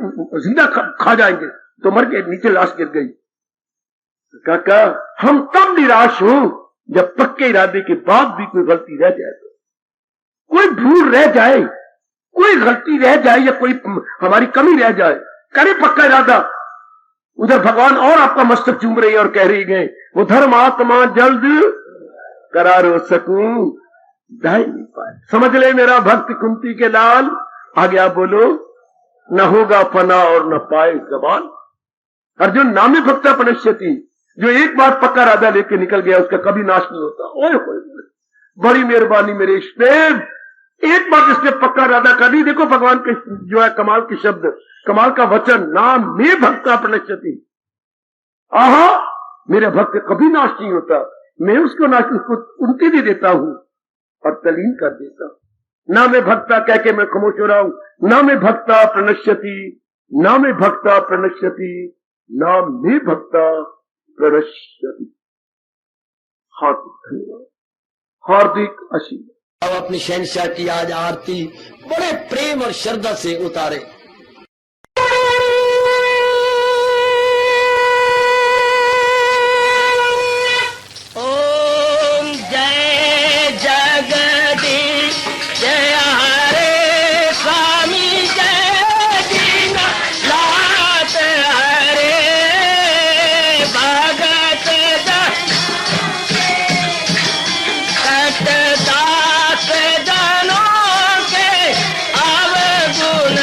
[SPEAKER 1] जिंदा खा जाएंगे। तो मर के नीचे लाश गिर गई। काका हम तब निराश हो जब पक्के इरादे के बाद भी कोई गलती रह जाए, तो कोई भूल रह जाए, कोई गलती रह जाए या कोई हमारी कमी रह जाए, करे पक्का इरादा। उधर भगवान और आपका मस्तक चूम रही है और कह रही गए, वो धर्मात्मा जल्द करार हो सकूं दाई नहीं पाए। समझ ले मेरा भक्त कुंती के लाल, आगे आप बोलो, न होगा फना और न पाए जवान। अर्जुन नामे भक्ता पनश्यति, जो एक बार पक्का इरादा लेके निकल गया उसका कभी नाश नहीं होता। ओए होए, बड़ी मेहरबानी मेरे इष्टदेव, एक बार जिसने पक्का इरादा कर दी, देखो भगवान के जो है कमाल के शब्द, कमाल का वचन, नाम में भक्ता प्रणश्यति। आहा, मेरा भक्त कभी नाश नहीं होता, मैं उसको नाश उसको उनके भी देता हूं और तलीन कर देता हूं। ना मैं भक्ता कह के मैं खामोश हो रहा हूं, ना मैं भक्ता प्रणश्यति, ना मैं भक्ता प्रणश्यति, ना मैं भक्ता प्रणश्यति। हार्दिक धन्यवाद, हार्दिक आशीर्वाद।
[SPEAKER 3] अब अपनी शहंशाह की आज आरती बड़े प्रेम और श्रद्धा से उतारे। ओम जय जगदीश जय हरे स्वामी जय दीना लात हरे भगत दास जनों के अवगुण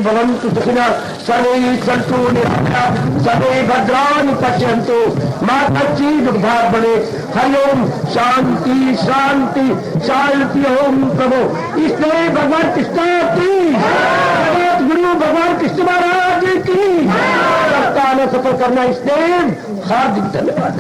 [SPEAKER 3] भवन्तु सुखिनः सर्वे सन्तु निरामयाः सर्वे भद्राणि पश्यन्तु मा कश्चित् दुर्भाग्यं भवेत्। हरि ओम शांति शांति शांति। ओम प्रभु इसलिए भगवान कृष्ण की जगत गुरु भगवान कृष्ण महाराज की सप्ताह में सफल करना इसलिए हार्दिक धन्यवाद।